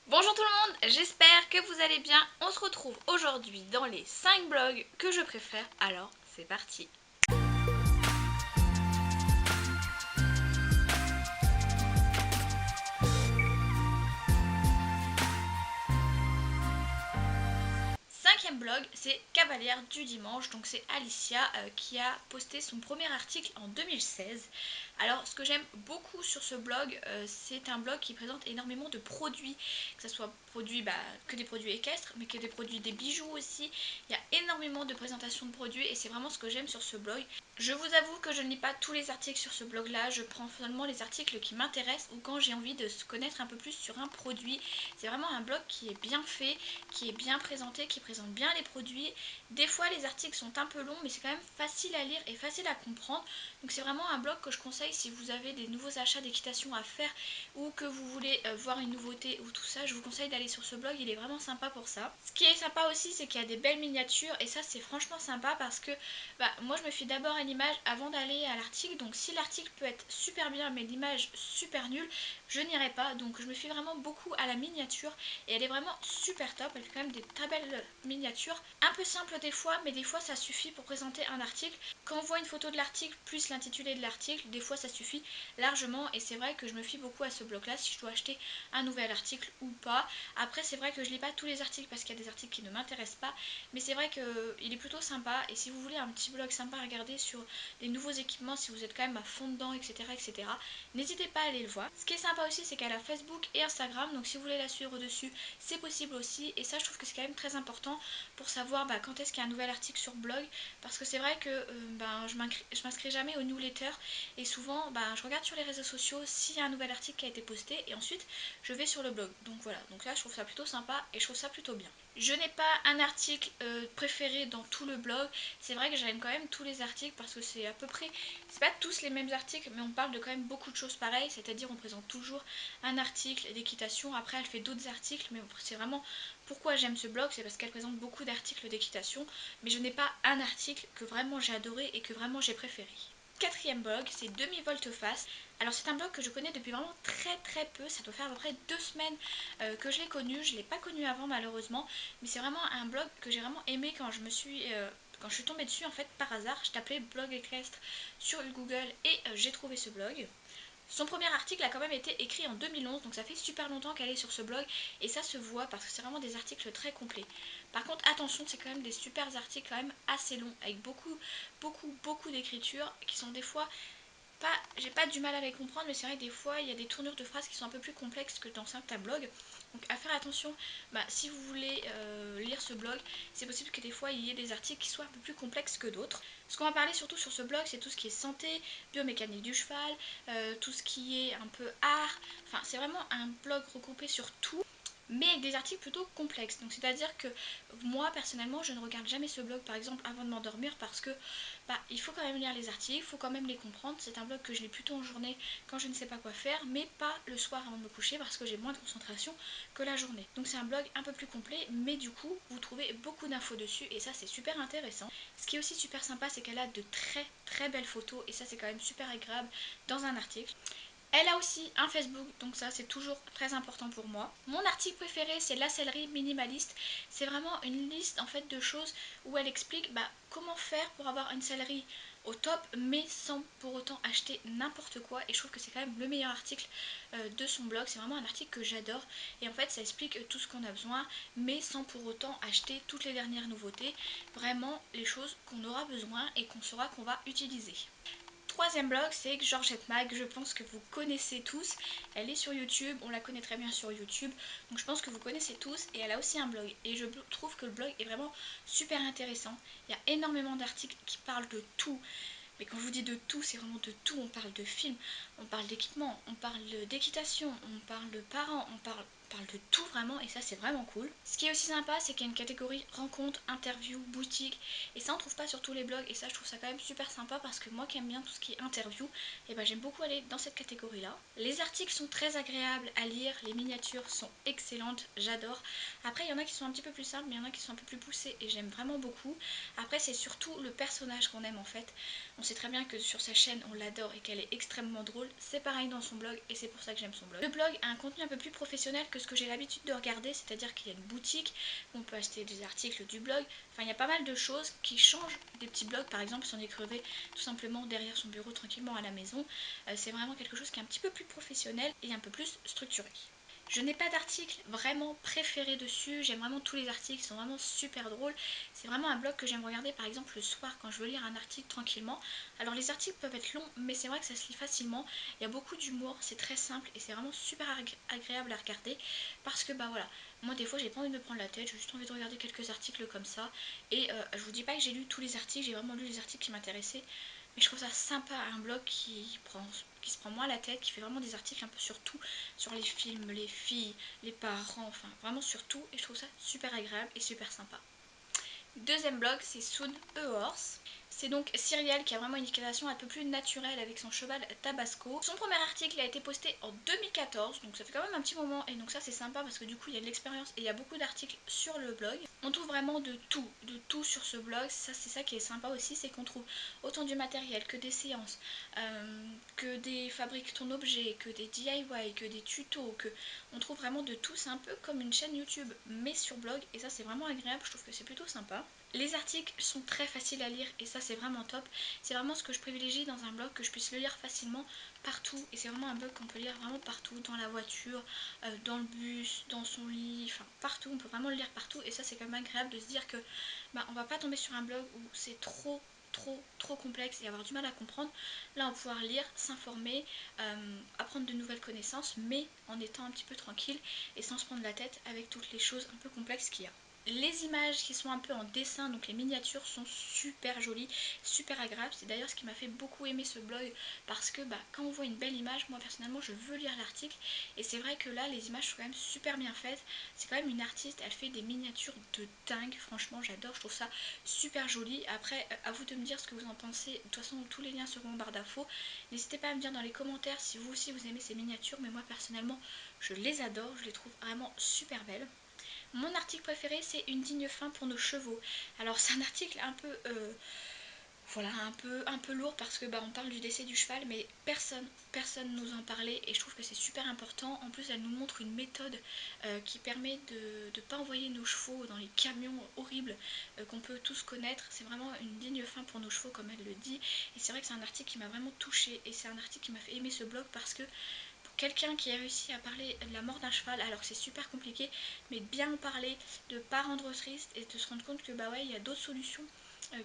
Bonjour tout le monde, j'espère que vous allez bien. On se retrouve aujourd'hui dans les 5 blogs que je préfère, alors c'est parti. Cinquième blog, c'est Cavalière du dimanche, donc c'est Alicia qui a posté son premier article en 2016. Alors ce que j'aime beaucoup sur ce blog, c'est un blog qui présente énormément de produits, que ce soit produits, que des produits équestres, mais que des produits, des bijoux aussi. Il y a énormément de présentations de produits et c'est vraiment ce que j'aime sur ce blog. Je vous avoue que je ne lis pas tous les articles sur ce blog là, je prends seulement les articles qui m'intéressent ou quand j'ai envie de se connaître un peu plus sur un produit. C'est vraiment un blog qui est bien fait, qui est bien présenté, qui présente bien les produits. Des fois les articles sont un peu longs mais c'est quand même facile à lire et facile à comprendre. Donc c'est vraiment un blog que je conseille si vous avez des nouveaux achats d'équitation à faire ou que vous voulez voir une nouveauté ou tout ça. Je vous conseille d'aller sur ce blog, il est vraiment sympa pour ça. Ce qui est sympa aussi c'est qu'il y a des belles miniatures et ça c'est franchement sympa parce que moi je me fie d'abord à l'image avant d'aller à l'article. Donc si l'article peut être super bien mais l'image super nulle, je n'irai pas. Donc je me fie vraiment beaucoup à la miniature et elle est vraiment super top. Elle fait quand même des très belles miniatures. Un peu simple des fois, mais des fois ça suffit pour présenter un article. Quand on voit une photo de l'article plus l'intitulé de l'article, des fois ça suffit largement et c'est vrai que je me fie beaucoup à ce blog là si je dois acheter un nouvel article ou pas. Après c'est vrai que je lis pas tous les articles parce qu'il y a des articles qui ne m'intéressent pas, mais c'est vrai qu'il est plutôt sympa et si vous voulez un petit blog sympa à regarder sur les nouveaux équipements, si vous êtes quand même à fond dedans, etc., n'hésitez pas à aller le voir. Ce qui est sympa aussi c'est qu'elle a Facebook et Instagram, donc si vous voulez la suivre dessus c'est possible aussi et ça je trouve que c'est quand même très important pour savoir quand est-ce qu'il y a un nouvel article sur blog, parce que c'est vrai que je m'inscris jamais aux newsletters et souvent je regarde sur les réseaux sociaux s'il y a un nouvel article qui a été posté et ensuite je vais sur le blog. Donc voilà, donc là je trouve ça plutôt sympa et je trouve ça plutôt bien. Je n'ai pas un article préféré dans tout le blog. C'est vrai que j'aime quand même tous les articles parce que c'est à peu près, c'est pas tous les mêmes articles, mais on parle de quand même beaucoup de choses pareilles. C'est-à-dire on présente toujours un article d'équitation. Après elle fait d'autres articles, mais c'est vraiment pourquoi j'aime ce blog, c'est parce qu'elle présente beaucoup d'articles d'équitation. Mais je n'ai pas un article que vraiment j'ai adoré et que vraiment j'ai préféré. Quatrième blog, c'est Demi-Volte-Face. Alors c'est un blog que je connais depuis vraiment très peu, ça doit faire à peu près 2 semaines que je l'ai connu, je ne l'ai pas connu avant malheureusement, mais c'est vraiment un blog que j'ai vraiment aimé quand je suis tombée dessus en fait par hasard. Je tapais blog équestre sur Google et j'ai trouvé ce blog. Son premier article a quand même été écrit en 2011, donc ça fait super longtemps qu'elle est sur ce blog et ça se voit parce que c'est vraiment des articles très complets. Par contre attention, c'est quand même des super articles quand même assez longs avec beaucoup d'écriture qui sont des fois pas, j'ai pas du mal à les comprendre, mais c'est vrai que des fois il y a des tournures de phrases qui sont un peu plus complexes que dans certains blogs. Donc à faire attention, si vous voulez lire ce blog, c'est possible que des fois il y ait des articles qui soient un peu plus complexes que d'autres. Ce qu'on va parler surtout sur ce blog, c'est tout ce qui est santé, biomécanique du cheval, tout ce qui est un peu art. Enfin, c'est vraiment un blog regroupé sur tout, mais avec des articles plutôt complexes. Donc c'est-à-dire que moi personnellement je ne regarde jamais ce blog par exemple avant de m'endormir parce que il faut quand même lire les articles, il faut quand même les comprendre. C'est un blog que je lis plutôt en journée quand je ne sais pas quoi faire, mais pas le soir avant de me coucher parce que j'ai moins de concentration que la journée. Donc c'est un blog un peu plus complet, mais du coup vous trouvez beaucoup d'infos dessus et ça c'est super intéressant. Ce qui est aussi super sympa, c'est qu'elle a de très belles photos et ça c'est quand même super agréable dans un article. Elle a aussi un Facebook, donc ça c'est toujours très important pour moi. Mon article préféré c'est la sellerie minimaliste. C'est vraiment une liste en fait de choses où elle explique comment faire pour avoir une sellerie au top mais sans pour autant acheter n'importe quoi, et je trouve que c'est quand même le meilleur article de son blog. C'est vraiment un article que j'adore et en fait ça explique tout ce qu'on a besoin mais sans pour autant acheter toutes les dernières nouveautés, vraiment les choses qu'on aura besoin et qu'on saura qu'on va utiliser. Troisième blog, c'est Georgette Mag, je pense que vous connaissez tous. Elle est sur YouTube, on la connaît très bien sur YouTube, donc je pense que vous connaissez tous, et elle a aussi un blog. Et je trouve que le blog est vraiment super intéressant. Il y a énormément d'articles qui parlent de tout. Mais quand je vous dis de tout, c'est vraiment de tout. On parle de films, on parle d'équipement, on parle d'équitation, on parle de parents, on parle de tout vraiment, et ça c'est vraiment cool. Ce qui est aussi sympa, c'est qu'il y a une catégorie rencontres, interviews, boutiques, et ça on trouve pas sur tous les blogs, et ça je trouve ça quand même super sympa parce que moi qui aime bien tout ce qui est interview, et j'aime beaucoup aller dans cette catégorie là. Les articles sont très agréables à lire, les miniatures sont excellentes, j'adore. Après il y en a qui sont un petit peu plus simples, mais il y en a qui sont un peu plus poussées et j'aime vraiment beaucoup. Après c'est surtout le personnage qu'on aime en fait. On sait très bien que sur sa chaîne on l'adore et qu'elle est extrêmement drôle, c'est pareil dans son blog et c'est pour ça que j'aime son blog. Le blog a un contenu un peu plus professionnel que ce que j'ai l'habitude de regarder, c'est-à-dire qu'il y a une boutique où on peut acheter des articles du blog. Enfin, il y a pas mal de choses qui changent des petits blogs. Par exemple, si on écrivait tout simplement derrière son bureau tranquillement à la maison, c'est vraiment quelque chose qui est un petit peu plus professionnel et un peu plus structuré. Je n'ai pas d'article vraiment préféré dessus, j'aime vraiment tous les articles, ils sont vraiment super drôles. C'est vraiment un blog que j'aime regarder par exemple le soir quand je veux lire un article tranquillement. Alors les articles peuvent être longs mais c'est vrai que ça se lit facilement, il y a beaucoup d'humour, c'est très simple et c'est vraiment super agréable à regarder parce que bah voilà, moi des fois j'ai pas envie de me prendre la tête, j'ai juste envie de regarder quelques articles comme ça et je vous dis pas que j'ai lu tous les articles, j'ai vraiment lu les articles qui m'intéressaient. Mais je trouve ça sympa, un blog qui se prend moins la tête, qui fait vraiment des articles un peu sur tout, sur les films, les filles, les parents, enfin vraiment sur tout. Et je trouve ça super agréable et super sympa. Deuxième blog, c'est Soon a Horse. C'est donc Cyrielle qui a vraiment une éducation un peu plus naturelle avec son cheval Tabasco. Son premier article a été posté en 2014, donc ça fait quand même un petit moment. Et donc ça c'est sympa parce que du coup il y a de l'expérience et il y a beaucoup d'articles sur le blog. On trouve vraiment de tout sur ce blog. Ça c'est ça qui est sympa aussi, c'est qu'on trouve autant du matériel que des séances, que des fabriques ton objet, que des DIY, que des tutos, que on trouve vraiment de tout. C'est un peu comme une chaîne YouTube mais sur blog et ça c'est vraiment agréable, je trouve que c'est plutôt sympa. Les articles sont très faciles à lire et ça c'est vraiment top. C'est vraiment ce que je privilégie dans un blog, que je puisse le lire facilement partout. Et c'est vraiment un blog qu'on peut lire vraiment partout, dans la voiture, dans le bus, dans son lit, enfin partout. On peut vraiment le lire partout et ça c'est quand même agréable de se dire que bah, on va pas tomber sur un blog où c'est trop complexe et avoir du mal à comprendre. Là on va pouvoir lire, s'informer, apprendre de nouvelles connaissances mais en étant un petit peu tranquille et sans se prendre la tête avec toutes les choses un peu complexes qu'il y a. Les images qui sont un peu en dessin, donc les miniatures, sont super jolies, super agréables. C'est d'ailleurs ce qui m'a fait beaucoup aimer ce blog parce que bah, quand on voit une belle image, moi personnellement je veux lire l'article et c'est vrai que là les images sont quand même super bien faites. C'est quand même une artiste, elle fait des miniatures de dingue, franchement j'adore, je trouve ça super joli. Après à vous de me dire ce que vous en pensez, de toute façon tous les liens seront en barre d'infos. N'hésitez pas à me dire dans les commentaires si vous aussi vous aimez ces miniatures, mais moi personnellement je les adore, je les trouve vraiment super belles. Mon article préféré c'est Une digne fin pour nos chevaux. Alors c'est un article un peu voilà, un peu lourd parce que bah, on parle du décès du cheval mais personne n'ose en parler et je trouve que c'est super important. En plus elle nous montre une méthode qui permet de ne pas envoyer nos chevaux dans les camions horribles qu'on peut tous connaître. C'est vraiment une digne fin pour nos chevaux comme elle le dit et c'est vrai que c'est un article qui m'a vraiment touchée et c'est un article qui m'a fait aimer ce blog parce que pour quelqu'un qui a réussi à parler de la mort d'un cheval alors que c'est super compliqué mais de bien en parler, de pas rendre triste et de se rendre compte que bah ouais il y a d'autres solutions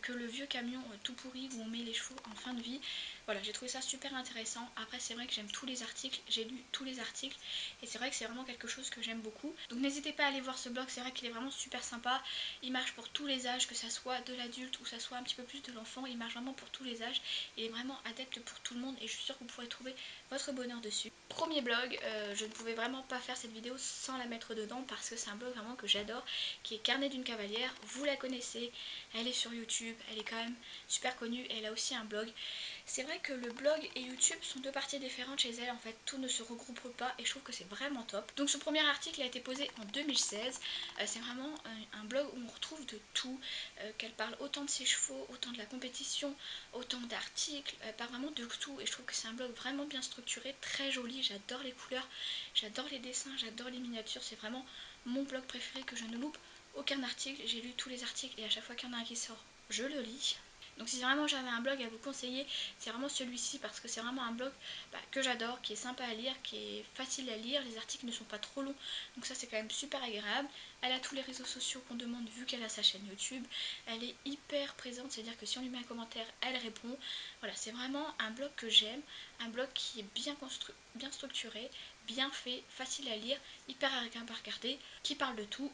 que le vieux camion tout pourri où on met les chevaux en fin de vie. Voilà, j'ai trouvé ça super intéressant. Après c'est vrai que j'aime tous les articles, j'ai lu tous les articles et c'est vrai que c'est vraiment quelque chose que j'aime beaucoup. Donc n'hésitez pas à aller voir ce blog, c'est vrai qu'il est vraiment super sympa. Il marche pour tous les âges, que ça soit de l'adulte ou ça soit un petit peu plus de l'enfant. Il marche vraiment pour tous les âges. Il est vraiment adepte pour tout le monde et je suis sûre que vous pourrez trouver votre bonheur dessus. Premier blog, je ne pouvais vraiment pas faire cette vidéo sans la mettre dedans parce que c'est un blog vraiment que j'adore, qui est Carnet d'une cavalière. Vous la connaissez, elle est sur YouTube, elle est quand même super connue et elle a aussi un blog. C'est vrai que le blog et YouTube sont deux parties différentes chez elle, en fait tout ne se regroupe pas et je trouve que c'est vraiment top. Donc ce premier article a été posé en 2016, c'est vraiment un blog où on retrouve de tout, qu'elle parle autant de ses chevaux, autant de la compétition, autant d'articles, pas vraiment de tout et je trouve que c'est un blog vraiment bien structuré, très joli, j'adore les couleurs, j'adore les dessins, j'adore les miniatures, c'est vraiment mon blog préféré que je ne loupe aucun article, j'ai lu tous les articles et à chaque fois qu'il y en a un qui sort, je le lis. Donc si vraiment j'avais un blog à vous conseiller, c'est vraiment celui-ci parce que c'est vraiment un blog que j'adore, qui est sympa à lire, qui est facile à lire, les articles ne sont pas trop longs, donc ça c'est quand même super agréable. Elle a tous les réseaux sociaux qu'on demande vu qu'elle a sa chaîne YouTube, elle est hyper présente, c'est-à-dire que si on lui met un commentaire, elle répond. Voilà, c'est vraiment un blog que j'aime, un blog qui est bien structuré, bien fait, facile à lire, hyper agréable à regarder, qui parle de tout.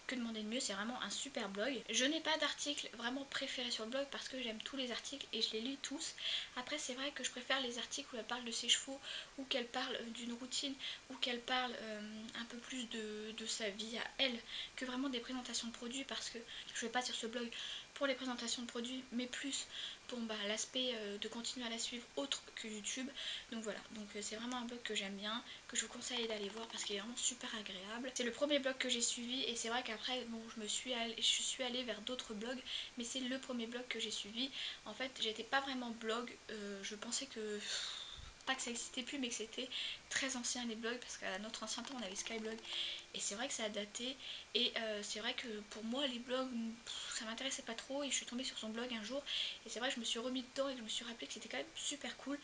Que demander de mieux, c'est vraiment un super blog. Je n'ai pas d'article vraiment préféré sur le blog parce que j'aime tous les articles et je les lis tous. Après c'est vrai que je préfère les articles où elle parle de ses chevaux, ou qu'elle parle d'une routine, ou qu'elle parle un peu plus de sa vie à elle, que vraiment des présentations de produits parce que je vais pas sur ce blog pour les présentations de produits mais plus pour l'aspect de continuer à la suivre autre que YouTube. Donc voilà, donc c'est vraiment un blog que j'aime bien, que je vous conseille d'aller voir parce qu'il est vraiment super agréable. C'est le premier blog que j'ai suivi et c'est vrai qu'après bon, je suis allée vers d'autres blogs mais c'est le premier blog que j'ai suivi. En fait j'étais pas vraiment blog, je pensais que pas que ça n'existait plus mais que c'était très ancien les blogs, parce qu'à notre ancien temps on avait Skyblog et c'est vrai que ça a daté. Et c'est vrai que pour moi les blogs ça m'intéressait pas trop, et je suis tombée sur son blog un jour et c'est vrai que je me suis remis dedans et que je me suis rappelé que c'était quand même super cool.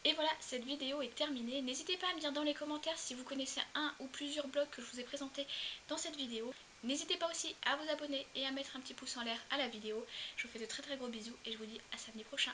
Et voilà, cette vidéo est terminée. N'hésitez pas à me dire dans les commentaires si vous connaissez un ou plusieurs blogs que je vous ai présentés dans cette vidéo. N'hésitez pas aussi à vous abonner et à mettre un petit pouce en l'air à la vidéo. Je vous fais de très très gros bisous et je vous dis à samedi prochain.